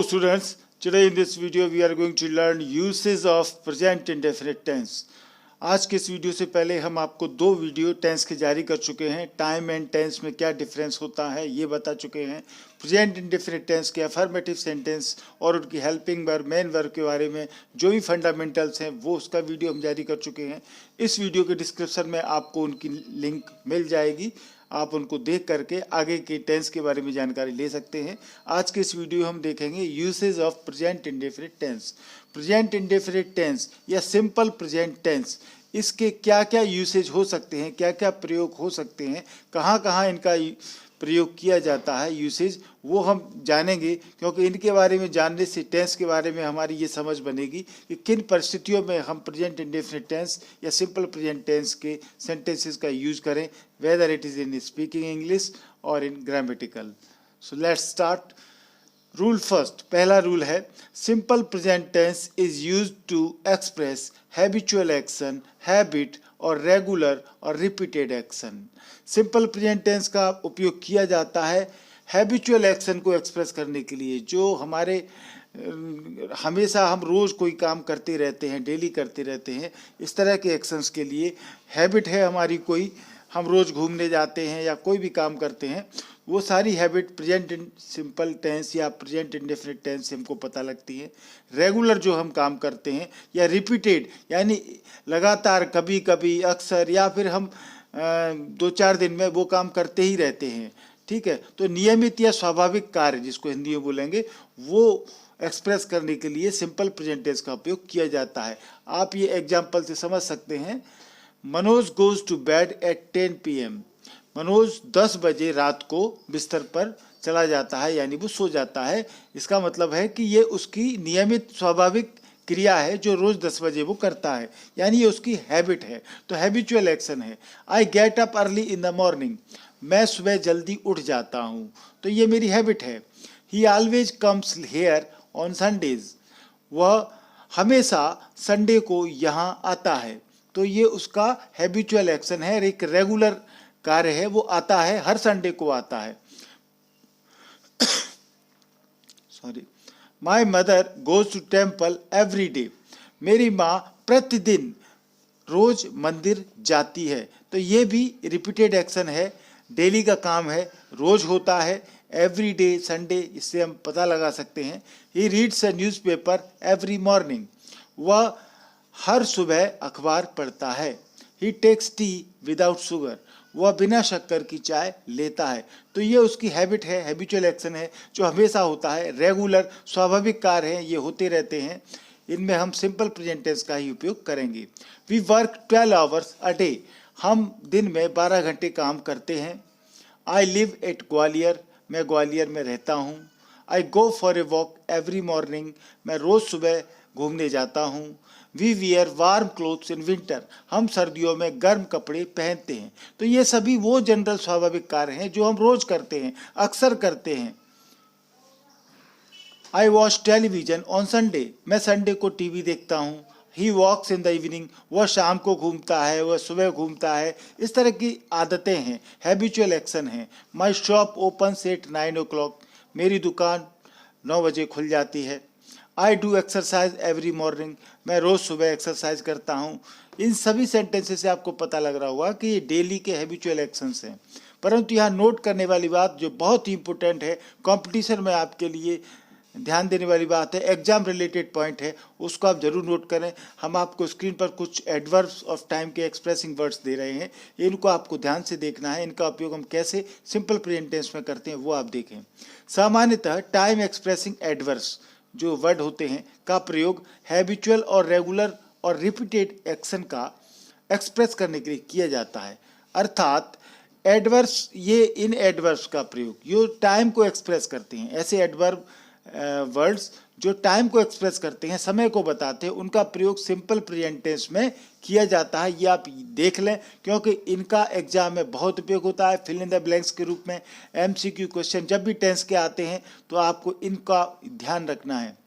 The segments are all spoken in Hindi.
Hello students, today in this video we are going to learn uses of present indefinite tense. आज के इस वीडियो से पहले हम आपको दो वीडियो टेंस के जारी कर चुके हैं। टाइम एंड टेंस में क्या डिफरेंस होता है ये बता चुके हैं। प्रेजेंट इंडेफिनिट टेंस के अफर्मेटिव सेंटेंस और उनकी हेल्पिंग वर्ब मेन वर्ब के बारे में जो भी फंडामेंटल्स हैं वो उसका वीडियो हम जारी कर चुके हैं। इस वीडियो के डिस्क्रिप्शन में आपको उनकी लिंक मिल जाएगी, आप उनको देख करके आगे के टेंस के बारे में जानकारी ले सकते हैं। आज के इस वीडियो हम देखेंगे usage of present indefinite tense. Present indefinite tense या सिंपल प्रेजेंट टेंस, इसके क्या क्या यूसेज हो सकते हैं, क्या क्या प्रयोग हो सकते हैं, कहाँ कहाँ इनका प्रयोग किया जाता है यूसेज, वो हम जानेंगे। क्योंकि इनके बारे में जानने से टेंस के बारे में हमारी ये समझ बनेगी कि किन परिस्थितियों में हम प्रेजेंट इंडेफिनिट टेंस या सिंपल प्रेजेंट टेंस के सेंटेंसेस का यूज करें, whether it is in speaking English और in grammatical. So let's start. Rule first, पहला रूल है simple present tense is used to express habitual action, habit और रेगुलर और repeated action. Simple present tense का उपयोग किया जाता है हैबिचुअल एक्शन को एक्सप्रेस करने के लिए, जो हमारे हमेशा हम रोज़ कोई काम करते रहते हैं, डेली करते रहते हैं, इस तरह के एक्शंस के लिए। हैबिट है हमारी कोई, हम रोज़ घूमने जाते हैं या कोई भी काम करते हैं, वो सारी हैबिट प्रेजेंट सिंपल टेंस या प्रेजेंट इंडेफिनिट टेंस से हमको पता लगती है। रेगुलर जो हम काम करते हैं या रिपीटेड यानी लगातार, कभी कभी, अक्सर, या फिर हम 2-4 दिन में वो काम करते ही रहते हैं, ठीक है। तो नियमित या स्वाभाविक कार्य जिसको हिंदी में बोलेंगे, वो एक्सप्रेस करने के लिए सिंपल प्रेजेंट टेंस का उपयोग किया जाता है। आप ये एग्जाम्पल से समझ सकते हैं। Manoj goes to bed at 10 PM। Manoj 10 बजे रात को बिस्तर पर चला जाता है, यानी वो सो जाता है। इसका मतलब है कि ये उसकी नियमित स्वाभाविक क्रिया है जो रोज़ 10 बजे वो करता है, यानी ये उसकी हैबिट है। तो हैबिचुअल एक्शन है। I get up early in the morning. मैं सुबह जल्दी उठ जाता हूँ, तो ये मेरी हैबिट है। ही always comes hair on Sundays. वह हमेशा संडे को यहाँ आता है, तो ये उसका हैबिचुअल एक्शन है, एक रेगुलर कार्य है, वो आता है, हर संडे को आता है। Sorry. My mother goes to temple every day. मेरी माँ प्रतिदिन रोज मंदिर जाती है, तो ये भी रिपीटेड एक्शन है, डेली का काम है, रोज होता है। एवरी डे संडे, इससे हम पता लगा सकते हैं। He reads a newspaper every morning. वह हर सुबह अखबार पढ़ता है। ही टेक्स टी विदाउट शुगर। वह बिना शक्कर की चाय लेता है, तो ये उसकी हैबिट है, हैबिचुअल एक्शन है, जो हमेशा होता है, रेगुलर स्वाभाविक कार्य हैं, ये होते रहते हैं। इनमें हम सिंपल प्रेजेंट टेंस का ही उपयोग करेंगे। We work 12 hours a day. हम दिन में 12 घंटे काम करते हैं। I live at Gwalior. मैं ग्वालियर में रहता हूँ। I go for a walk every morning. मैं रोज़ सुबह घूमने जाता हूँ। We wear warm clothes in winter. हम सर्दियों में गर्म कपड़े पहनते हैं। तो ये सभी वो जनरल स्वाभाविक कार्य हैं जो हम रोज करते हैं, अक्सर करते हैं। I watch television on Sunday. मैं संडे को टीवी देखता हूँ। ही वॉक्स इन द इवनिंग। वह शाम को घूमता है, वह सुबह घूमता है। इस तरह की आदतें हैं, हैबिचुअल एक्शन हैं। My shop opens eight 9 o'clock। मेरी दुकान 9 बजे खुल जाती है। I do exercise every morning. मैं रोज़ सुबह एक्सरसाइज करता हूँ। इन सभी सेंटेंसेस से आपको पता लग रहा होगा कि ये डेली के हैबिचुअल एक्शंस हैं। परंतु यहाँ नोट करने वाली बात जो बहुत ही इंपॉर्टेंट है, कंपटीशन में आपके लिए ध्यान देने वाली बात है, एग्जाम रिलेटेड पॉइंट है, उसको आप जरूर नोट करें। हम आपको स्क्रीन पर कुछ एडवर्ब्स ऑफ टाइम के एक्सप्रेसिंग वर्ड्स दे रहे हैं, इनको आपको ध्यान से देखना है। इनका उपयोग हम कैसे सिंपल प्रेजेंट टेंस में करते हैं वो आप देखें। सामान्यतः टाइम एक्सप्रेसिंग एडवर्ब्स जो वर्ड होते हैं का प्रयोग हैबिचुअल और रेगुलर और रिपीटेड एक्शन का एक्सप्रेस करने के लिए किया जाता है। अर्थात एडवर्ब्स, ये इन एडवर्ब्स का प्रयोग जो टाइम को एक्सप्रेस करते हैं, ऐसे एडवर्ब वर्ड्स जो टाइम को एक्सप्रेस करते हैं, समय को बताते हैं, उनका प्रयोग सिंपल प्रेजेंट टेंस में किया जाता है। ये आप देख लें, क्योंकि इनका एग्जाम में बहुत उपयोग होता है। फिल इन द ब्लैंक्स के रूप में MCQ क्वेश्चन जब भी टेंस के आते हैं तो आपको इनका ध्यान रखना है।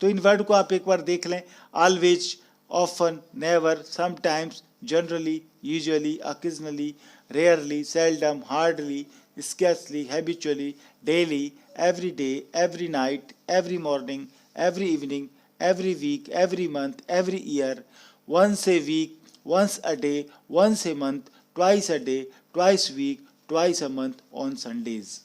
तो इन वर्ड को आप एक बार देख लें। Always, often, never, sometimes, generally, usually, occasionally, rarely, seldom, hardly, scarcely, habitually, daily, every day, every night, every morning, every evening, every week, every month, every year, once a week, once a day, once a month, twice a day, twice a week, twice a month, on Sundays.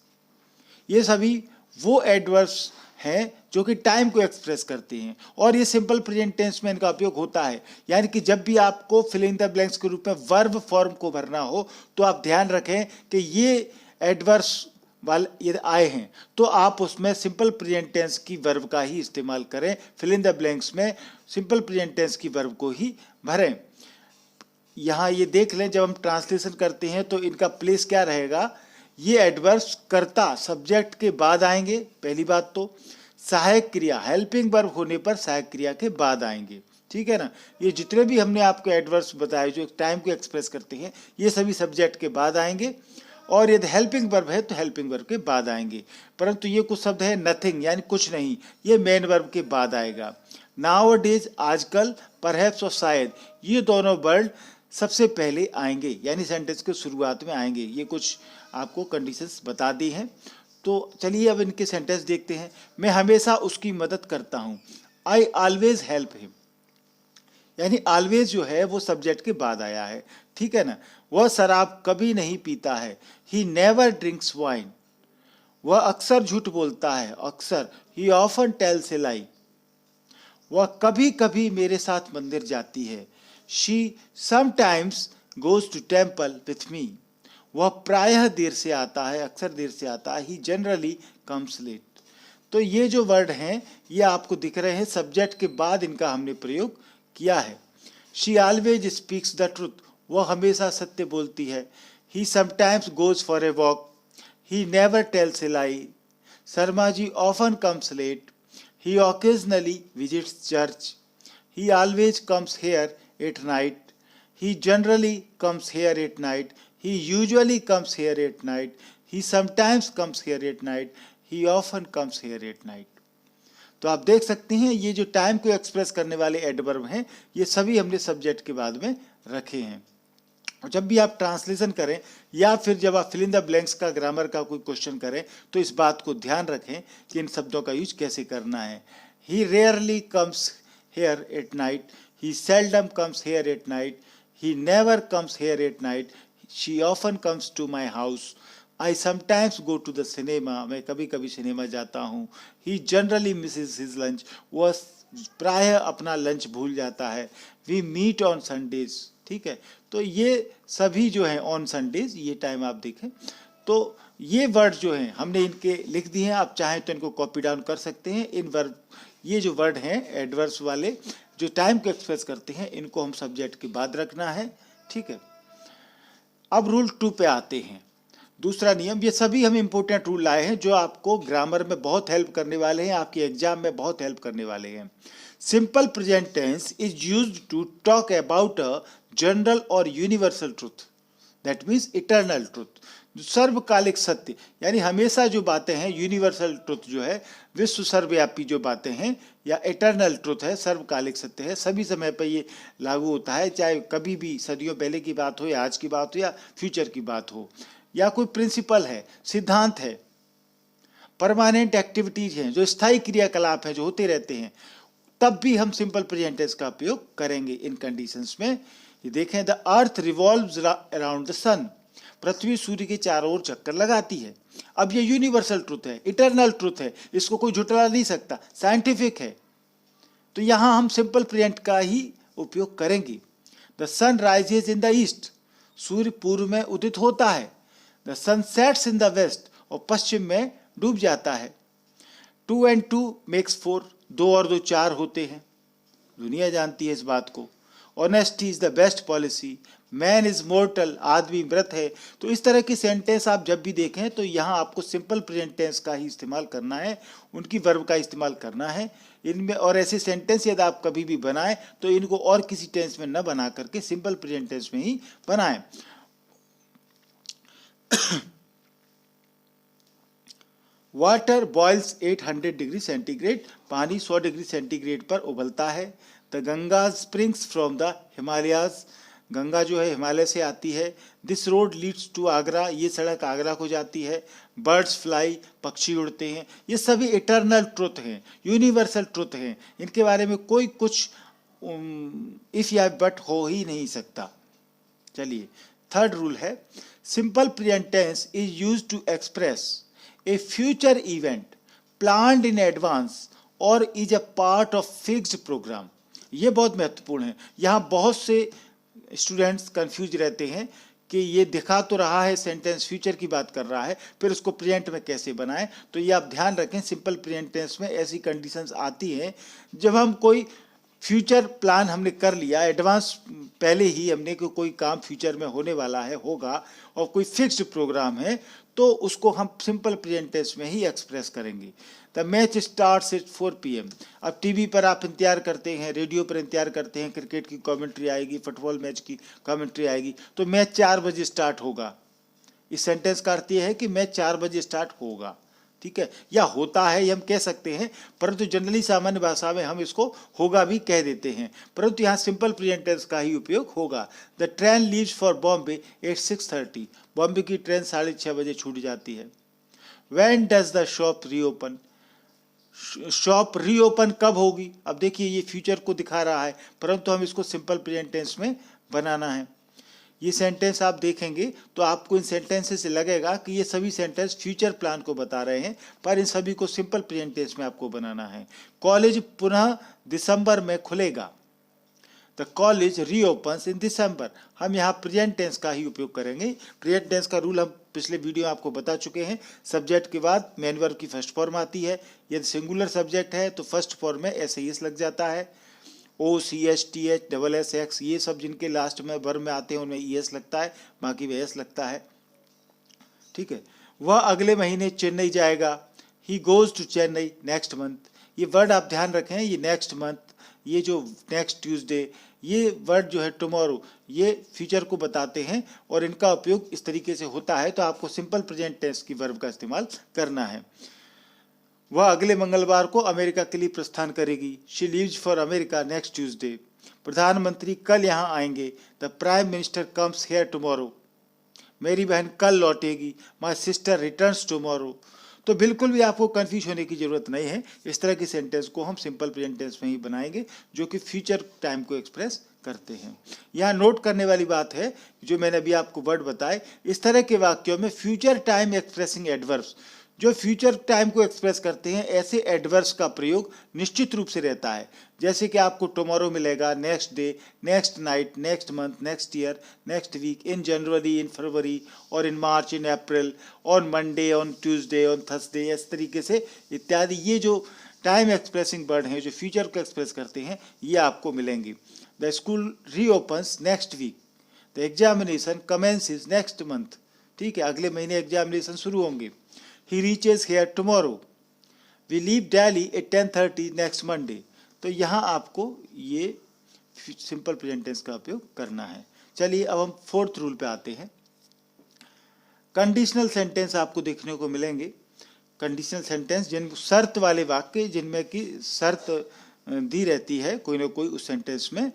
ये सभी वो एडवर्ब्स हैं जो कि टाइम को एक्सप्रेस करते हैं और ये सिंपल प्रेजेंट टेंस में इनका उपयोग होता है। यानी कि जब भी आपको फिल इन द ब्लैंक्स के रूप में वर्ब फॉर्म को भरना हो तो आप ध्यान रखें कि ये एडवर्ब्स वाले यदि आए हैं तो आप उसमें सिंपल प्रेजेंट टेंस की वर्ब का ही इस्तेमाल करें। फिल इन द ब्लैंक्स में सिंपल प्रेजेंट टेंस की वर्ब को ही भरें। यहाँ ये देख लें, जब हम ट्रांसलेशन करते हैं तो इनका प्लेस क्या रहेगा। ये एडवर्ब्स कर्ता सब्जेक्ट के बाद आएंगे, पहली बात तो। सहायक क्रिया हेल्पिंग वर्ब होने पर सहायक क्रिया के बाद आएंगे, ठीक है ना। ये जितने भी हमने आपको एडवर्ब्स बताए जो टाइम को एक्सप्रेस करते हैं ये सभी सब्जेक्ट के बाद आएंगे और यदि हेल्पिंग वर्ब है तो हेल्पिंग वर्ब के बाद आएंगे। परंतु ये कुछ शब्द है नथिंग यानी कुछ नहीं, ये मेन वर्ब के बाद आएगा। नाउ डेज आजकल, परहैप्स और शायद, ये दोनों वर्ड सबसे पहले आएंगे यानी सेंटेंस के शुरुआत में आएंगे। ये कुछ आपको कंडीशंस बता दी हैं। तो चलिए अब इनके सेंटेंस देखते हैं। मैं हमेशा उसकी मदद करता हूँ, आई ऑलवेज हेल्प हिम, यानी ऑलवेज जो है वो सब्जेक्ट के बाद आया है, ठीक है ना। वह शराब कभी नहीं पीता है, ही नेवर ड्रिंक्स वाइन। वह अक्सर झूठ बोलता है, अक्सर, ही ऑफन टेल्स ए लाई। वह कभी कभी मेरे साथ मंदिर जाती है, she sometimes goes to temple with me. वह प्रायः देर से आता है, अक्सर देर से आता है, ही जनरली कम्स लेट। तो ये जो वर्ड हैं ये आपको दिख रहे हैं, सब्जेक्ट के बाद इनका हमने प्रयोग किया है। She always speaks the truth, वह हमेशा सत्य बोलती है। He sometimes goes for a walk, he never tells a lie. Sharma ji often comes late, he occasionally visits church. He always comes here at night, he generally comes here at night, he usually comes here at night, he sometimes comes here at night, he often comes here at night। तो आप देख सकते हैं ये जो टाइम को एक्सप्रेस करने वाले एडवर्ब हैं ये सभी हमने सब्जेक्ट के बाद में रखे हैं। और जब भी आप ट्रांसलेशन करें या फिर जब आप फिल इन द ब्लैंक्स का ग्रामर का कोई क्वेश्चन करें तो इस बात को ध्यान रखें कि इन शब्दों का यूज कैसे करना है। he rarely comes here at night, he seldom comes here at night, he never comes here at night, she often comes to my house, I sometimes go to the cinema, मैं कभी कभी सिनेमा जाता हूँ। he generally misses his lunch, वह प्रायः अपना लंच भूल जाता है। we meet on Sundays, ठीक है। तो ये सभी जो हैं ऑन संडेज, ये टाइम आप देखें तो ये वर्ड जो हैं हमने इनके लिख दिए हैं। आप चाहें तो इनको कॉपी डाउन कर सकते हैं। इन वर्ड, ये जो वर्ड हैं एडवर्ब्स वाले जो टाइम को एक्सप्रेस करते हैं इनको हम सब्जेक्ट के बाद रखना है, ठीक है। अब रूल 2 पे आते हैं। दूसरा नियम, ये सभी हम इंपॉर्टेंट रूल लाए हैं जो आपको ग्रामर में बहुत हेल्प करने वाले हैं, आपके एग्जाम में बहुत हेल्प करने वाले हैं। Simple present tense is used to talk about a general और universal truth, that means eternal truth, सर्वकालिक सत्य, यानी हमेशा जो बातें हैं, यूनिवर्सल ट्रुथ जो है विश्व सर्वव्यापी जो बातें हैं, या इटर्नल ट्रुथ है, सर्वकालिक सत्य है, सभी समय पर ये लागू होता है, चाहे कभी भी सदियों पहले की बात हो या आज की बात हो या फ्यूचर की बात हो, या कोई प्रिंसिपल है, सिद्धांत है, परमानेंट एक्टिविटीज हैं, जो स्थायी क्रियाकलाप हैं जो होते रहते हैं, तब भी हम सिंपल प्रेजेंट टेंस का उपयोग करेंगे इन कंडीशंस में। ये देखें, the earth revolves around the sun, पृथ्वी सूर्य के चारों ओर चक्कर लगाती है। अब ये यूनिवर्सल ट्रुथ है, इटर्नल ट्रुथ है, इसको कोई झुठला नहीं सकता, साइंटिफिक है। तो यहां हम सिंपल प्रेजेंट का ही उपयोग करेंगे। The sun rises in the east, सूर्य पूर्व में उदित होता है। The sun sets in the west, और पश्चिम में डूब जाता है। 2 and 2 makes 4, 2 और 2 4 होते हैं, दुनिया जानती है इस बात को। Honesty is the best policy, man is mortar, आदमी मृत है। तो इस तरह की सेंटेंस आप जब भी देखें तो यहाँ आपको सिंपल प्रेजेंट टेंस का ही इस्तेमाल करना है, उनकी वर्ब का इस्तेमाल करना है इनमें। और ऐसे सेंटेंस यदि आप कभी भी बनाएं तो इनको और किसी टेंस में न बना करके सिंपल प्रेजेंट टेंस में ही बनाएं। वाटर बॉइल्स 800 डिग्री सेंटीग्रेड, पानी 100 डिग्री सेंटीग्रेड पर उबलता है। The Ganga springs from the Himalayas, Ganga जो है हिमालय से आती है। This road leads to Agra, ये सड़क आगरा को जाती है। बर्ड्स फ्लाई, पक्षी उड़ते हैं। ये सभी इटर्नल ट्रुथ हैं, यूनिवर्सल ट्रुथ हैं, इनके बारे में कोई कुछ इफ या बट हो ही नहीं सकता। चलिए, थर्ड रूल है, simple present tense is used to express a future event planned in advance और is a part of fixed programme. ये बहुत महत्वपूर्ण है। यहाँ बहुत से स्टूडेंट्स कंफ्यूज रहते हैं कि ये दिखा तो रहा है सेंटेंस फ्यूचर की बात कर रहा है, फिर उसको प्रेजेंट में कैसे बनाएं। तो ये आप ध्यान रखें, सिंपल प्रेजेंट टेंस में ऐसी कंडीशंस आती हैं जब हम कोई फ्यूचर प्लान हमने कर लिया, एडवांस पहले ही हमने कि कोई काम फ्यूचर में होने वाला है, होगा, और कोई फिक्स्ड प्रोग्राम है, तो उसको हम सिंपल प्रेजेंट टेंस में ही एक्सप्रेस करेंगे। The match starts at 4 PM। अब टीवी पर आप इंतजार करते हैं, रेडियो पर इंतजार करते हैं, क्रिकेट की कमेंट्री आएगी, फुटबॉल मैच की कमेंट्री आएगी, तो मैच 4 बजे स्टार्ट होगा। इस सेंटेंस का अर्थ यह है कि मैच 4 बजे स्टार्ट होगा, ठीक है, या होता है ये हम कह सकते हैं, परंतु जनरली सामान्य भाषा में हम इसको होगा भी कह देते हैं, परंतु यहाँ सिंपल प्रेजेंट टेंस का ही उपयोग होगा। The train leaves for Bombay at 6:30। Bombay की ट्रेन 6:30 बजे छूट जाती है। When does the shop reopen. Shop reopen कब होगी। अब देखिए, ये फ्यूचर को दिखा रहा है, परंतु हम इसको सिंपल प्रेजेंट टेंस में बनाना है। ये सेंटेंस आप देखेंगे तो आपको इन सेंटेंसेस से लगेगा कि ये सभी सेंटेंस फ्यूचर प्लान को बता रहे हैं, पर इन सभी को सिंपल प्रेजेंट टेंस में आपको बनाना है। कॉलेज पुनः दिसंबर में खुलेगा। द कॉलेज रीओपन्स इन दिसंबर। हम यहाँ प्रेजेंट टेंस का ही उपयोग करेंगे। प्रेजेंट टेंस का रूल हम पिछले वीडियो में आपको बता चुके हैं। सब्जेक्ट के बाद मेन वर्ब की फर्स्ट फॉर्म आती है। यदि सिंगुलर सब्जेक्ट है तो फर्स्ट फॉर्म में एस लग जाता है। OCH, TH, SSX, ये सब जिनके लास्ट में वर्ब में आते हैं उनमें ES लगता है, बाकी में S लगता है, ठीक है। वह अगले महीने चेन्नई जाएगा। He goes to Chennai next month. ये वर्ड आप ध्यान रखें, ये नेक्स्ट मंथ, ये जो नेक्स्ट ट्यूसडे, ये वर्ड जो है टुमारो, ये फ्यूचर को बताते हैं और इनका उपयोग इस तरीके से होता है। तो आपको सिंपल प्रेजेंट टेंस की वर्ब का इस्तेमाल करना है। वह अगले मंगलवार को अमेरिका के लिए प्रस्थान करेगी। She leaves for America next Tuesday. प्रधानमंत्री कल यहाँ आएंगे। The prime minister comes here tomorrow. मेरी बहन कल लौटेगी। My sister returns tomorrow. तो बिल्कुल भी आपको कंफ्यूज होने की जरूरत नहीं है। इस तरह की सेंटेंस को हम सिंपल प्रेजेंट टेंस में ही बनाएंगे जो कि फ्यूचर टाइम को एक्सप्रेस करते हैं। यहाँ नोट करने वाली बात है, जो मैंने अभी आपको वर्ड बताए, इस तरह के वाक्यों में फ्यूचर टाइम एक्सप्रेसिंग एडवर्ब्स जो फ्यूचर टाइम को एक्सप्रेस करते हैं, ऐसे एडवर्ब्स का प्रयोग निश्चित रूप से रहता है। जैसे कि आपको टुमारो मिलेगा, next day, next night, next month, next year, next week, in January, in February, और in March, in April, on Monday, on Tuesday, on Thursday, इस तरीके से इत्यादि। ये जो टाइम एक्सप्रेसिंग वर्ड हैं जो फ्यूचर को एक्सप्रेस करते हैं, ये आपको मिलेंगे। The school reopens next week. The examination commences next month. ठीक है, अगले महीने एग्जामिनेशन शुरू होंगे। He reaches here tomorrow. We leave Delhi at 10:30 next Monday. तो यहाँ आपको ये सिंपल प्रेजेंट टेंस का उपयोग करना है। चलिए, अब हम फोर्थ रूल पे आते हैं। कंडीशनल सेंटेंस आपको देखने को मिलेंगे। कंडीशनल सेंटेंस जिन शर्त वाले वाक्य, जिनमें की शर्त दी रहती है कोई ना कोई उस सेंटेंस में।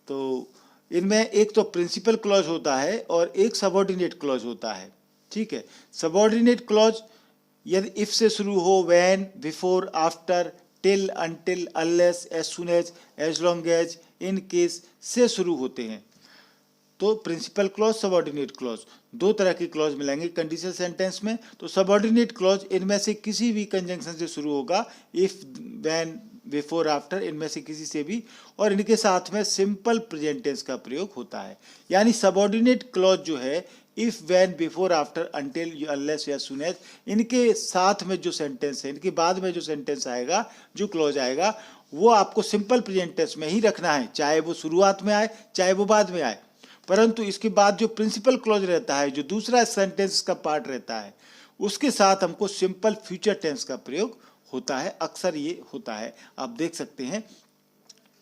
तो इनमें एक तो प्रिंसिपल क्लॉज होता है और एक सबऑर्डिनेट क्लॉज होता है, ठीक है। सबऑर्डिनेट क्लॉज यदि इफ से शुरू हो, when, before, after, till, until, unless, as soon as long as, in case से शुरू होते हैं। तो प्रिंसिपल क्लॉज, सबऑर्डिनेट क्लॉज, दो तरह के क्लॉज मिलेंगे कंडीशनल सेंटेंस में। तो सबऑर्डिनेट क्लॉज इनमें से किसी भी कंजंक्शन से शुरू होगा, इफ, व्हेन, बिफोर, आफ्टर, इनमें से किसी से भी, और इनके साथ में सिंपल प्रेजेंट टेंस का प्रयोग होता है। यानी सबऑर्डिनेट क्लॉज जो है, if, when, before, after, until, unless या सून एज, इनके साथ में जो सेंटेंस है, इनके बाद में जो सेंटेंस आएगा, जो क्लॉज आएगा, वो आपको सिंपल प्रेजेंट टेंस में ही रखना है, चाहे वो शुरुआत में आए चाहे वो बाद में आए। परंतु इसके बाद जो प्रिंसिपल क्लॉज रहता है, जो दूसरा सेंटेंस का पार्ट रहता है, उसके साथ हमको सिंपल फ्यूचर टेंस का प्रयोग होता है। अक्सर ये होता है, आप देख सकते हैं,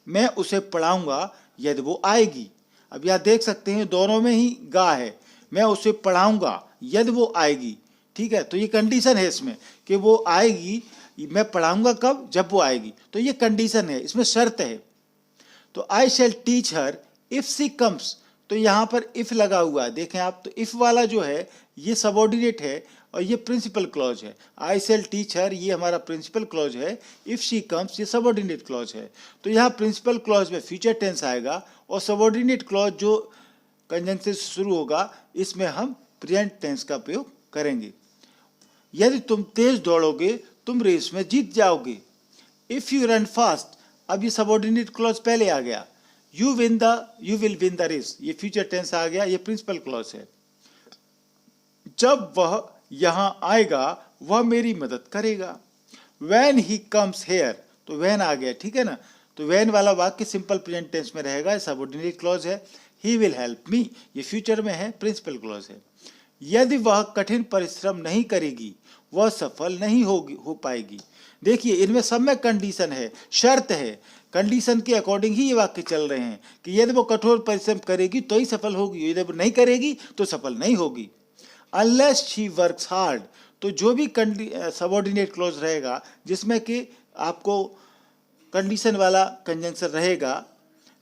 मैं उसे पढ़ाऊंगा यदि वो आएगी। अब यहाँ देख सकते हैं दोनों में ही गा है, मैं उसे पढ़ाऊंगा यदि वो आएगी, ठीक है। तो ये कंडीशन है इसमें कि वो आएगी, मैं पढ़ाऊंगा कब, जब वो आएगी। तो ये कंडीशन है, इसमें शर्त है। तो I shall teach her if she comes तो यहाँ पर इफ लगा हुआ है, देखें आप, तो इफ वाला जो है ये सबऑर्डिनेट है और ये प्रिंसिपल क्लॉज है। आई शैल टीच हर, ये हमारा प्रिंसिपल क्लॉज है। इफ शी कम्स, ये सबऑर्डिनेट क्लॉज है। तो यहाँ प्रिंसिपल क्लॉज में फ्यूचर टेंस आएगा और सबऑर्डिनेट क्लॉज जो कंजंक्शन से शुरू होगा इसमें हम प्रेजेंट टेंस का प्रयोग करेंगे। यदि तुम तेज दौड़ोगे तुम रेस में जीत जाओगे। इफ यू रन फास्ट, अब ये सबऑर्डिनेट क्लॉज पहले आ गया। You will win the race, ये फ्यूचर टेंस आ गया, ये प्रिंसिपल क्लॉज है। जब वह यहां आएगा वह मेरी मदद करेगा। व्हेन ही कम्स हेयर, तो व्हेन आ गया, ठीक है ना। तो व्हेन वाला वाक्य सिंपल प्रेजेंट टेंस में रहेगा, सबऑर्डिनेट क्लॉज है। ही विल हेल्प मी, ये फ्यूचर में है, प्रिंसिपल क्लॉज है। यदि वह कठिन परिश्रम नहीं करेगी वह सफल नहीं हो पाएगी। देखिए इनमें सब में कंडीशन है, शर्त है। कंडीशन के अकॉर्डिंग ही ये वाक्य चल रहे हैं कि यदि वो कठोर परिश्रम करेगी तो ही सफल होगी, यदि वो नहीं करेगी तो सफल नहीं होगी। अनलेस शी वर्क्स हार्ड, तो जो भी सबऑर्डिनेट क्लॉज रहेगा जिसमें कि आपको कंडीशन वाला कंजंक्शन रहेगा,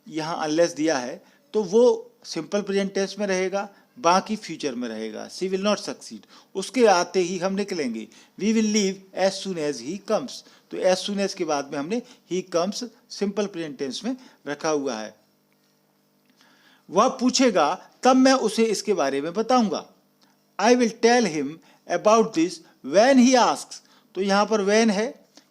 यहाँ अनलेस दिया है, तो वो सिंपल प्रेजेंट टेंस में रहेगा, बाकी फ्यूचर में रहेगा। सी विल नॉट सक्सीड, उसके आते ही हम निकलेंगे। We will leave as soon as he comes, तो एज सुन एज के बाद में हमने he comes simple present tense में रखा हुआ है। वह पूछेगा तब मैं उसे इसके बारे में बताऊंगा। I will tell him about this when he asks, तो यहाँ पर व्हेन है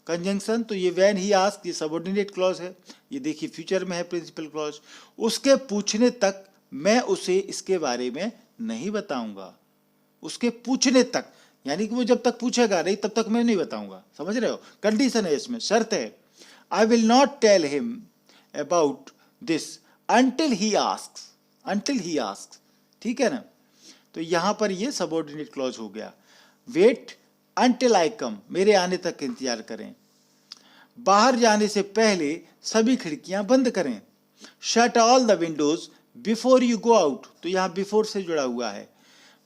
कंजंक्शन, तो ये व्हेन ही आस्क, ये सबऑर्डिनेट क्लॉज है। ये देखिए फ्यूचर में है प्रिंसिपल क्लॉज। उसके पूछने तक मैं उसे इसके बारे में नहीं बताऊंगा। उसके पूछने तक, यानी कि वो जब तक पूछेगा नहीं तब तक मैं नहीं बताऊंगा, समझ रहे हो। कंडीशन है इसमें, शर्त है। I will not tell him about this until he asks, until he asks, ठीक है ना। तो यहां पर ये सबऑर्डिनेट क्लॉज हो गया। वेट अंटिल आई कम, मेरे आने तक इंतजार करें। बाहर जाने से पहले सभी खिड़कियां बंद करें। Shut all the Windows before you go out, तो यहाँ बिफोर से जुड़ा हुआ है।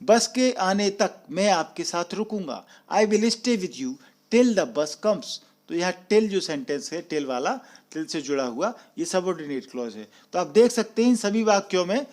बस के आने तक मैं आपके साथ रुकूंगा। I will stay with you till the bus comes, तो यहाँ टिल जो सेंटेंस है, टिल वाला, टिल से जुड़ा हुआ, ये सबऑर्डिनेट क्लॉज है। तो आप देख सकते हैं इन सभी वाक्यों में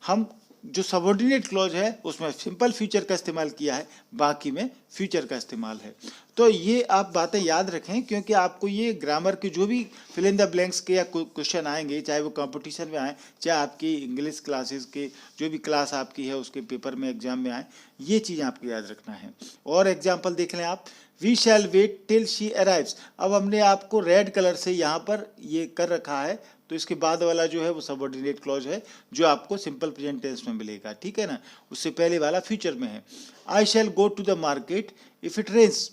हम जो सबऑर्डिनेट क्लॉज है उसमें सिंपल फ्यूचर का इस्तेमाल किया है, बाकी में फ्यूचर का इस्तेमाल है। तो ये आप बातें याद रखें, क्योंकि आपको ये ग्रामर के जो भी फिल इन द ब्लैंक्स के या क्वेश्चन आएंगे, चाहे वो कंपटीशन में आए, चाहे आपकी इंग्लिश क्लासेस के जो भी क्लास आपकी है उसके पेपर में एग्जाम में आए, ये चीज़ आपको याद रखना है। और एग्जाम्पल देख लें आप। We shall wait till she arrives, अब हमने आपको रेड कलर से यहाँ पर ये कर रखा है, तो इसके बाद वाला जो है वो सबऑर्डिनेट क्लॉज है जो आपको सिंपल प्रेजेंट टेंस में मिलेगा, ठीक है ना। उससे पहले वाला फ्यूचर में है। I shall go to the market if it rains.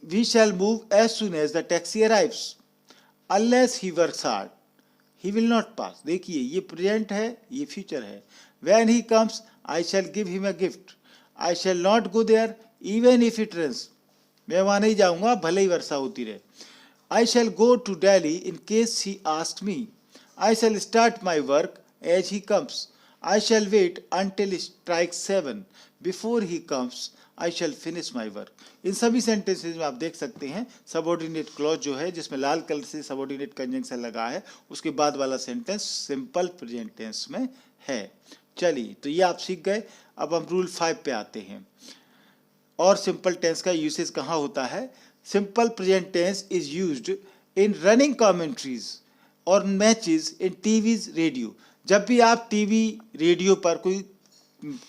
We shall move as soon as the taxi arrives. Unless he works hard he will not pass, देखिए ये प्रेजेंट है, ये फ्यूचर है। When he comes I shall give him a gift. I shall not go there even if it rains, मैं वहां नहीं जाऊंगा भले ही वर्षा होती रहे। I shall go to Delhi in case he asks me. I shall start my work as he comes. I shall wait until strike 7 before he comes. I shall finish my work. इन सभी सेंटेंसेज में आप देख सकते हैं सबऑर्डिनेट क्लॉज जो है जिसमें लाल कलर से सबऑर्डिनेट कंजंक्शन लगा है, उसके बाद वाला सेंटेंस सिंपल प्रेजेंट टेंस में है। चलिए, तो ये आप सीख गए। अब हम रूल 5 पे आते हैं। और सिंपल टेंस का यूसेज कहाँ होता है। Simple present tense is used in running commentaries और मैचेस इन टीवीज रेडियो। जब भी आप टीवी रेडियो पर कोई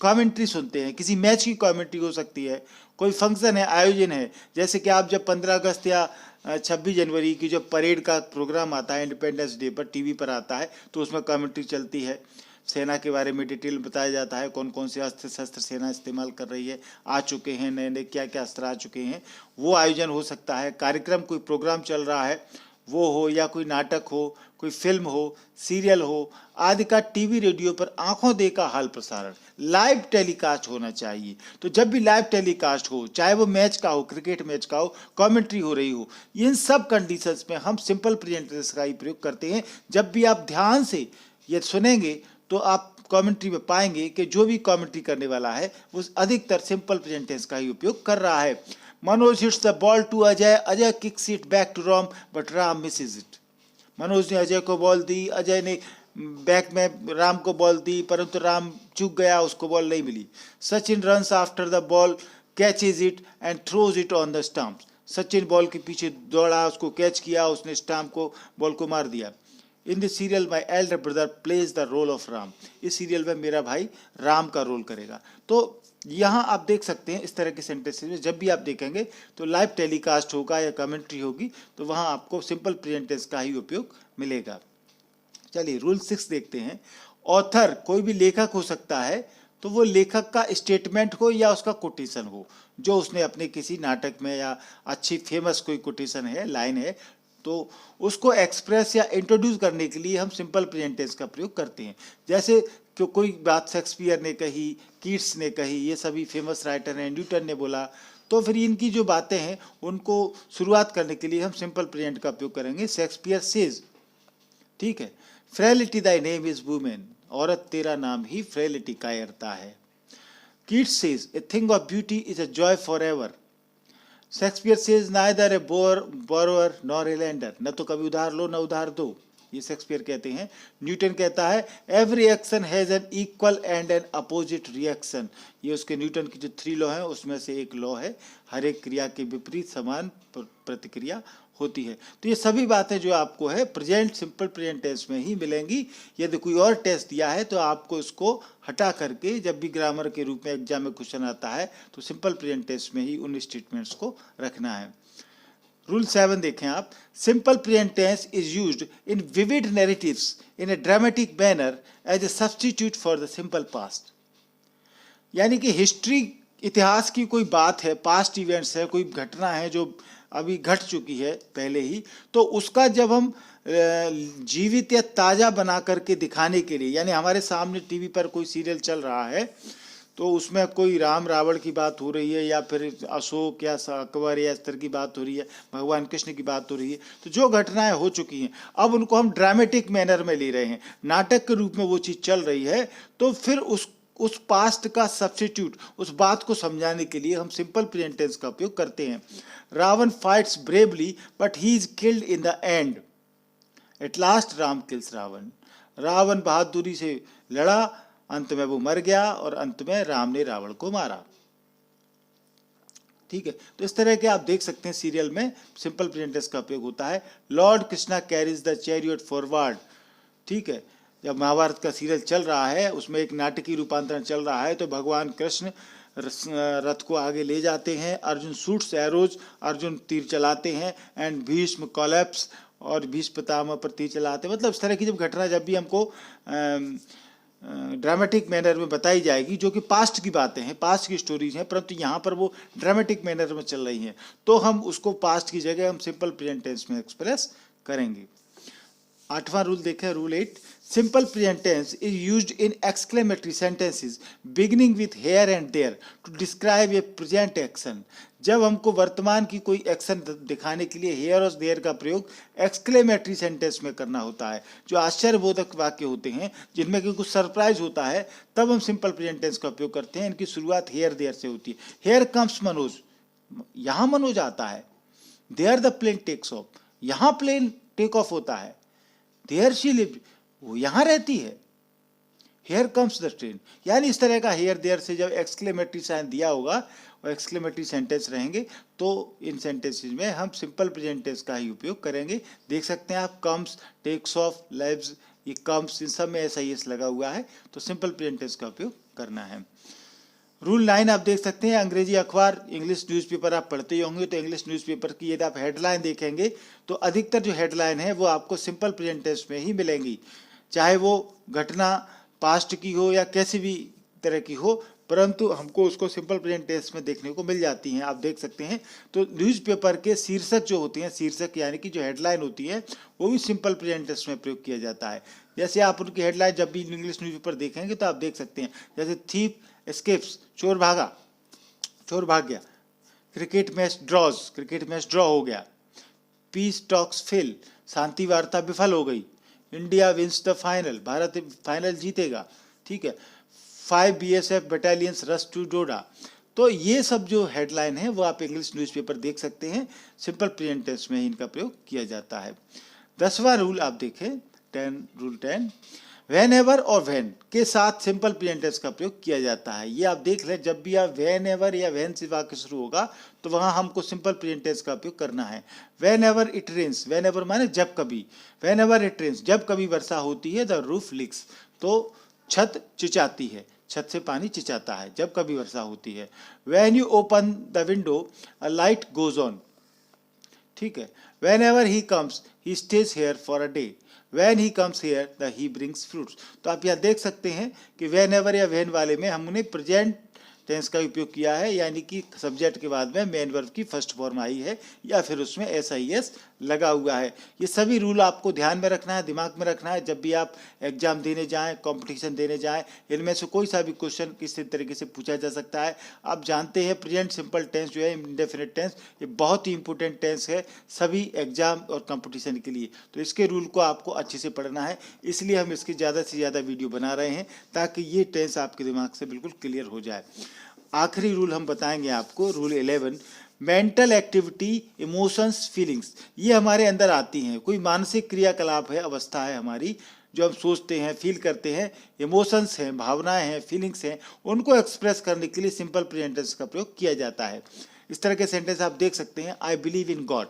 कमेंट्री सुनते हैं, किसी मैच की कमेंट्री हो सकती है, कोई फंक्शन है, आयोजन है, जैसे कि आप जब 15 अगस्त या 26 जनवरी की जब परेड का प्रोग्राम आता है, इंडिपेंडेंस डे पर टीवी पर आता है, तो उसमें कमेंट्री चलती है, सेना के बारे में डिटेल बताया जाता है, कौन कौन से अस्त्र शस्त्र सेना इस्तेमाल कर रही है, आ चुके हैं, नए नए क्या क्या अस्त्र आ चुके हैं, वो आयोजन हो सकता है। कार्यक्रम, कोई प्रोग्राम चल रहा है वो हो, या कोई नाटक हो, कोई फिल्म हो, सीरियल हो आदि का टीवी रेडियो पर आंखों देखा हाल प्रसारण लाइव टेलीकास्ट होना चाहिए। तो जब भी लाइव टेलीकास्ट हो, चाहे वो मैच का हो, क्रिकेट मैच का हो, कमेंट्री हो रही हो, इन सब कंडीशंस में हम सिंपल प्रेजेंट टेंस का ही प्रयोग करते हैं। जब भी आप ध्यान से ये सुनेंगे तो आप कमेंट्री में पाएंगे कि जो भी कमेंट्री करने वाला है वो अधिकतर सिंपल प्रेजेंट टेंस का ही उपयोग कर रहा है। Manoj hits the ball to Ajay, Ajay kicks it back to Ram but Ram misses it. Manoj ने अजय को बॉल दी, अजय ने बैक में राम को बॉल दी, परंतु राम चूक गया, उसको बॉल नहीं मिली। Sachin runs after the ball, catches it and throws it on the stumps. Sachin ball के पीछे दौड़ा, उसको कैच किया, उसने स्टंप को बॉल को मार दिया। In the serial my elder brother plays the role of Ram. इस सीरियल में मेरा भाई राम का रोल करेगा। तो यहाँ आप देख सकते हैं इस तरह के सेंटेंसेस में जब भी आप देखेंगे तो लाइव टेलीकास्ट होगा या कमेंट्री होगी तो वहाँ आपको सिंपल प्रेजेंट टेंस का ही उपयोग मिलेगा। चलिए रूल 6 देखते हैं। ऑथर कोई भी लेखक हो सकता है, तो वो लेखक का स्टेटमेंट हो या उसका कोटेशन हो, जो उसने अपने किसी नाटक में या अच्छी फेमस कोई कोटेशन है, लाइन है, तो उसको एक्सप्रेस या इंट्रोड्यूस करने के लिए हम सिंपल प्रेजेंट टेंस का प्रयोग करते हैं। जैसे कि कोई बात शेक्सपियर ने कही, कीट्स ने कही, ये सभी फेमस राइटर हैं, न्यूटन ने बोला, तो फिर इनकी जो बातें हैं उनको शुरुआत करने के लिए हम सिंपल प्रेजेंट का उपयोग करेंगे। शेक्सपियर सेज, ठीक है, frailty Dai name is women, औरत तेरा नाम ही फ्रेलिटी कायरता है। Keats says a thing of beauty is a joy for ever. Shakespeare says neither A borrower nor a lender, न तो कभी उधार लो न उधार दो, ये शेक्सपियर कहते हैं। न्यूटन कहता है every action has an equal and N opposite reaction. ये उसके न्यूटन की जो 3 लॉ है उसमें से एक लॉ है, हर एक क्रिया के विपरीत समान प्रतिक्रिया होती है। तो ये सभी बातें जो आपको है प्रेजेंट सिंपल प्रेजेंट टेंस में ही मिलेंगी। यदि कोई और टेस्ट दिया है तो आपको इसको हटा करके जब भी ग्रामर के रूप में एग्जाम में क्वेश्चन आता है तो सिंपल प्रेजेंट टेंस में ही उन स्टेटमेंट्स को रखना है। रूल 7 देखें आप। Simple present tense is used in vivid narratives in a dramatic manner as a substitute for the simple past. यानी कि हिस्ट्री, इतिहास की कोई बात है, पास्ट इवेंट्स है, कोई घटना है जो अभी घट चुकी है पहले ही, तो उसका जब हम जीवित या ताज़ा बना करके दिखाने के लिए, यानी हमारे सामने टीवी पर कोई सीरियल चल रहा है तो उसमें कोई राम रावण की बात हो रही है या फिर अशोक या अकबर या इस तरह की बात हो रही है, भगवान कृष्ण की बात हो रही है, तो जो घटनाएं हो चुकी हैं अब उनको हम ड्रामेटिक मैनर में ले रहे हैं, नाटक के रूप में वो चीज़ चल रही है, तो फिर उस पास्ट का सब्स्टिट्यूट, उस बात को समझाने के लिए हम सिंपल प्रेजेंट टेंस का उपयोग करते हैं। Ravana fights bravely but he is killed in the end. At last Ram kills Ravana. Ravana बहादुरी से लड़ा, अंत में वो मर गया और अंत में राम ने रावण को मारा। ठीक है, तो इस तरह के आप देख सकते हैं सीरियल में सिंपल प्रेजेंट टेंस का उपयोग होता है। Lord Krishna carries the chariot forward. ठीक है, जब महाभारत का सीरियल चल रहा है उसमें एक नाटकीय रूपांतरण चल रहा है तो भगवान कृष्ण रथ को आगे ले जाते हैं, अर्जुन शूट्स एरोज, अर्जुन तीर चलाते हैं, एंड भीष्म कोलैप्स, और भीष्म पितामह पर तीर चलाते हैं। मतलब इस तरह की जब घटना जब भी हमको ड्रामेटिक मैनर में बताई जाएगी, जो कि पास्ट की बातें हैं, पास्ट की स्टोरीज हैं, परंतु यहाँ पर वो ड्रामेटिक मैनर में चल रही हैं, तो हम उसको पास्ट की जगह हम सिंपल प्रेजेंट टेंस में एक्सप्रेस करेंगे। 8वां रूल देखें, rule 8। Simple present tense is used in exclamatory sentences beginning with here and there to describe a present action. जब हमको वर्तमान की कोई एक्शन दिखाने के लिए हेयर और देयर का प्रयोग एक्सक्लेमेटरी सेंटेंस में करना होता है, जो आश्चर्यबोधक वाक्य होते हैं जिनमें कि कुछ सरप्राइज होता है, तब हम सिंपल प्रेजेंट टेंस का उपयोग करते हैं। इनकी शुरुआत हेयर देयर से होती है। हेयर कम्स मनोज, यहाँ मनोज आता है। There the plane takes off, यहाँ प्लेन टेक ऑफ होता है। देयर शी लिव्ड, वो यहाँ रहती है। हेयर कम्स द ट्रेन, यानी इस तरह का हेयर देयर से जब एक्सक्लेमेटरी साइन दिया होगा और एक्सक्लेमेटरी सेंटेंस रहेंगे तो इन सेंटेंसेस में हम सिंपल प्रेजेंट टेंस का ही उपयोग करेंगे। देख सकते हैं आप, कम्स, टेक्स ऑफ, लिव्स, ये कम्स, इन सब में ऐसा ही लगा हुआ है, तो सिंपल प्रेजेंट टेंस का उपयोग करना है। रूल 9 आप देख सकते हैं, अंग्रेजी अखबार, इंग्लिश न्यूज़पेपर आप पढ़ते ही होंगे, तो इंग्लिश न्यूज़पेपर की यदि आप हेडलाइन देखेंगे तो अधिकतर जो हेडलाइन है वो आपको सिंपल प्रेजेंट टेंस में ही मिलेंगी, चाहे वो घटना पास्ट की हो या कैसी भी तरह की हो, परंतु हमको उसको सिंपल प्रेजेंट टेंस में देखने को मिल जाती हैं। आप देख सकते हैं, तो न्यूज़पेपर के शीर्षक जो होती हैं, शीर्षक यानी कि जो हेडलाइन होती है वो भी सिंपल प्रेजेंट टेंस में प्रयोग किया जाता है। जैसे आप उनकी हेडलाइन जब भी इंग्लिश न्यूज़पेपर देखेंगे तो आप देख सकते हैं, जैसे थीप एस्केप्स, चोर भागा, चोर भाग गया। Cricket match draws, cricket match draw हो गया। पीस टॉक्स फेल, शांति वार्ता विफल हो गई। इंडिया विंस द फाइनल, भारत फाइनल जीतेगा। ठीक है, 5 BSF battalions rush to Doda. तो ये सब जो हेडलाइन है वो आप इंग्लिश न्यूज़पेपर देख सकते हैं, सिंपल प्रेजेंट टेंस में इनका प्रयोग किया जाता है। 10वां रूल आप देखें, रूल 10, वेन एवर और वेन के साथ सिंपल प्रेजेंट टेंस का प्रयोग किया जाता है। ये आप देख लें, जब भी आप वेन एवर या वेन से वाक्य शुरू होगा तो वहां हमको सिंपल प्रेजेंट टेंस का उपयोग करना है। Whenever it rains, whenever माने जब कभी, वेन एवर इट रेन्स जब कभी वर्षा होती है, द रूफ लीक्स तो छत चिचाती है, छत से पानी चिचाता है जब कभी वर्षा होती है। When you open the window a light goes on, ठीक है। When ever he comes he stage here for a day, When he comes here, the he brings fruits। तो आप यहाँ देख सकते हैं कि वेन एवर या वेन वाले में हमने प्रेजेंट टेंस का उपयोग किया है, यानी कि सब्जेक्ट के बाद में मेन वर्ब की फर्स्ट फॉर्म आई है या फिर उसमें SIS लगा हुआ है। ये सभी रूल आपको ध्यान में रखना है, दिमाग में रखना है जब भी आप एग्जाम देने जाएं, कंपटीशन देने जाएं। इनमें से कोई सा भी क्वेश्चन किसी तरीके से पूछा जा सकता है। आप जानते हैं प्रेजेंट सिंपल टेंस जो है, इंडेफिनिट टेंस, ये बहुत ही इंपॉर्टेंट टेंस है सभी एग्जाम और कंपटीशन के लिए। तो इसके रूल को आपको अच्छे से पढ़ना है, इसलिए हम इसकी ज़्यादा से ज़्यादा वीडियो बना रहे हैं ताकि ये टेंस आपके दिमाग से बिल्कुल क्लियर हो जाए। आखिरी रूल हम बताएंगे आपको, rule 11, mental activity, emotions, feelings, ये हमारे अंदर आती हैं। कोई मानसिक क्रियाकलाप है, अवस्था है हमारी, जो हम सोचते हैं, फील करते हैं, इमोशंस हैं, भावनाएं हैं, फीलिंग्स हैं, उनको एक्सप्रेस करने के लिए सिंपल प्रेजेंट टेंस का प्रयोग किया जाता है। इस तरह के सेंटेंस आप देख सकते हैं, आई बिलीव इन गॉड,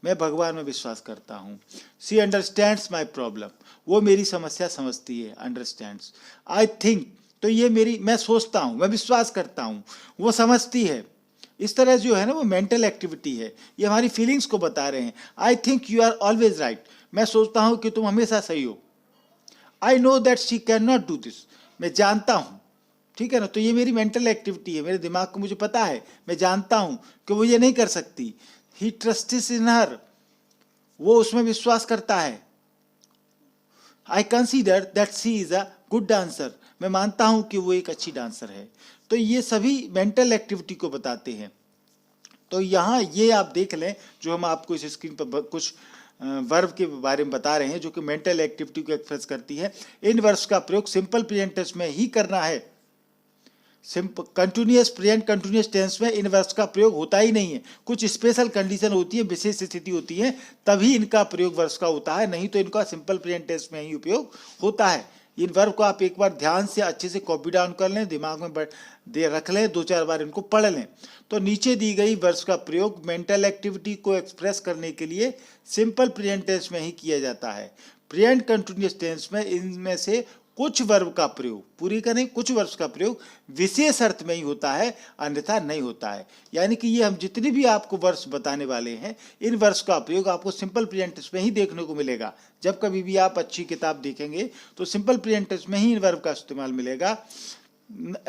मैं भगवान में विश्वास करता हूँ। शी अंडरस्टैंड्स माई प्रॉब्लम, वो मेरी समस्या समझती है, अंडरस्टैंड्स। आई थिंक, तो ये मेरी, मैं सोचता हूँ, मैं विश्वास करता हूँ, वो समझती है। इस तरह जो है ना वो मेंटल एक्टिविटी है, ये हमारी फीलिंग्स को बता रहे हैं। I think you are always right, मैं सोचता हूँ कि तुम हमेशा सही हो। I know that she cannot do this, मैं जानता हूँ, ठीक है ना, तो ये मेरी मेंटल एक्टिविटी है, मेरे दिमाग को मुझे पता है, मैं जानता हूँ कि वो ये नहीं कर सकती। ही ट्रस्ट्स इन हर, वो उसमें विश्वास करता है। I consider that she is a good dancer, मैं मानता हूं कि वो एक अच्छी डांसर है। तो ये सभी मेंटल एक्टिविटी को बताते हैं। तो यहाँ ये आप देख लें, जो हम आपको इस स्क्रीन पर कुछ वर्ब के बारे में बता रहे हैं जो कि मेंटल एक्टिविटी को एक्सप्रेस करती है। इन वर्ब्स का प्रयोग सिंपल प्रेजेंट टेंस में ही करना है। Simple continuous present continuous tense में इन वर्ब्स का प्रयोग होता ही नहीं है। कुछ स्पेशल कंडीशन होती है, विशेष स्थिति होती है, तभी इनका प्रयोग वर्ब्स का होता है, नहीं तो इनका सिंपल प्रेजेंट टेंस में ही उपयोग होता है। इन वर्ब को आप एक बार ध्यान से अच्छे से कॉपी डाउन कर लें, दिमाग में दे रख लें, 2-4 बार इनको पढ़ लें। तो नीचे दी गई वर्ब्स का प्रयोग मेंटल एक्टिविटी को एक्सप्रेस करने के लिए सिंपल प्रेजेंट टेंस में ही किया जाता है। प्रेजेंट कंटिन्यूअस टेंस में इनमें से कुछ वर्ब का प्रयोग, पूरी का नहीं, कुछ वर्ब्स का प्रयोग विशेष अर्थ में ही होता है, अन्यथा नहीं होता है। यानी कि ये हम जितनी भी आपको वर्ब्स बताने वाले हैं, इन वर्ब्स का प्रयोग आपको सिंपल प्रेजेंट टेंस में ही देखने को मिलेगा। जब कभी भी आप अच्छी किताब देखेंगे तो सिंपल प्रेजेंट टेंस में ही इन वर्ब का इस्तेमाल मिलेगा।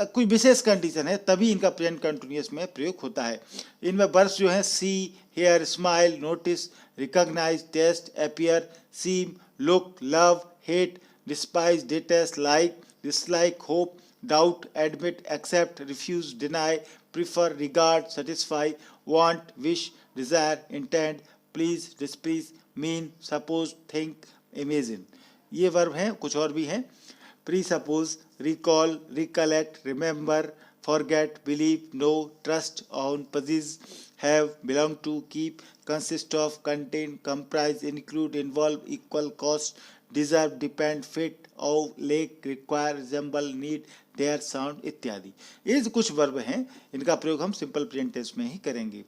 कोई विशेष कंडीशन है तभी इनका प्रेजेंट कंटिन्यूअस में प्रयोग होता है। इनमें वर्ब्स जो हैं see, hear, smile, notice, recognise, taste, appear, seem, look, love, hate, despise, detest, like, dislike, hope, doubt, admit, accept, refuse, deny, prefer, regard, satisfy, want, wish, desire, intend, please, displease, mean, suppose, think, imagine। ये वर्ब हैं, कुछ और भी हैं। presuppose, recall, recollect, remember, forget, believe, know, trust, own, possess, have, belong to, keep, consist of, contain, comprise, include, involve, equal, cost, deserve, depend, fit, owe, lack, require, resemble, need, dare, sound इत्यादि। ये कुछ वर्ब हैं, इनका प्रयोग हम सिंपल प्रेजेंट टेंस में ही करेंगे।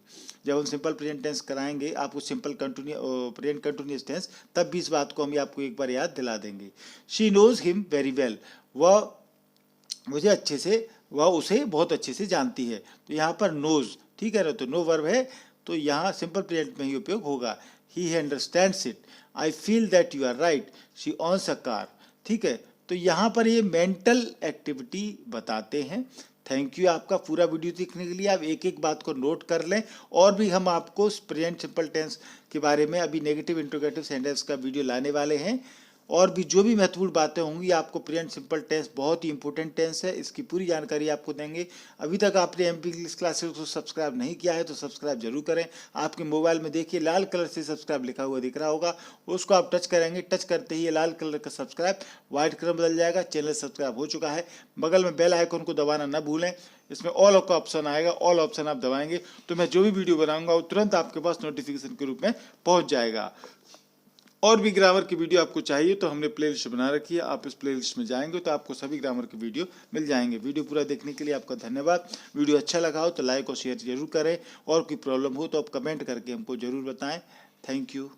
जब हम सिंपल प्रेजेंट टेंस कराएंगे आपको सिंपल प्रेजेंट कंटिन्यूअस टेंस, तब भी इस बात को हम आपको एक बार याद दिला देंगे। She knows him very well, वह मुझे अच्छे से, वह उसे बहुत अच्छे से जानती है। तो यहाँ पर नोज, ठीक है ना, तो नो वर्ब है तो यहाँ सिंपल प्रेजेंट में ही उपयोग होगा। He understands it, I feel that you are right, she owns a car, ठीक है। तो यहाँ पर ये मेंटल एक्टिविटी बताते हैं। थैंक यू आपका पूरा वीडियो देखने के लिए। आप एक एक बात को नोट कर लें, और भी हम आपको प्रेजेंट सिंपल टेंस के बारे में अभी नेगेटिव इंट्रोगेटिव सेंटेंस का वीडियो लाने वाले हैं, और भी जो भी महत्वपूर्ण बातें होंगी आपको। प्रेजेंट सिंपल टेंस बहुत ही इंपॉर्टेंट टेंस है, इसकी पूरी जानकारी आपको देंगे। अभी तक आपने MP इंग्लिश क्लासेस को सब्सक्राइब नहीं किया है तो सब्सक्राइब जरूर करें। आपके मोबाइल में देखिए लाल कलर से सब्सक्राइब लिखा हुआ दिख रहा होगा, उसको आप टच करेंगे, टच करते ही ये लाल कलर का सब्सक्राइब व्हाइट कलर बदल जाएगा, चैनल सब्सक्राइब हो चुका है। बगल में बेल आइकन को दबाना न भूलें, इसमें ऑल का ऑप्शन आएगा, ऑल ऑप्शन आप दबाएंगे तो मैं जो भी वीडियो बनाऊंगा वो तुरंत आपके पास नोटिफिकेशन के रूप में पहुंच जाएगा। और भी ग्रामर की वीडियो आपको चाहिए तो हमने प्लेलिस्ट बना रखी है, आप इस प्लेलिस्ट में जाएंगे तो आपको सभी ग्रामर की वीडियो मिल जाएंगे। वीडियो पूरा देखने के लिए आपका धन्यवाद। वीडियो अच्छा लगा हो तो लाइक और शेयर जरूर करें, और कोई प्रॉब्लम हो तो आप कमेंट करके हमको जरूर बताएं। Thank you.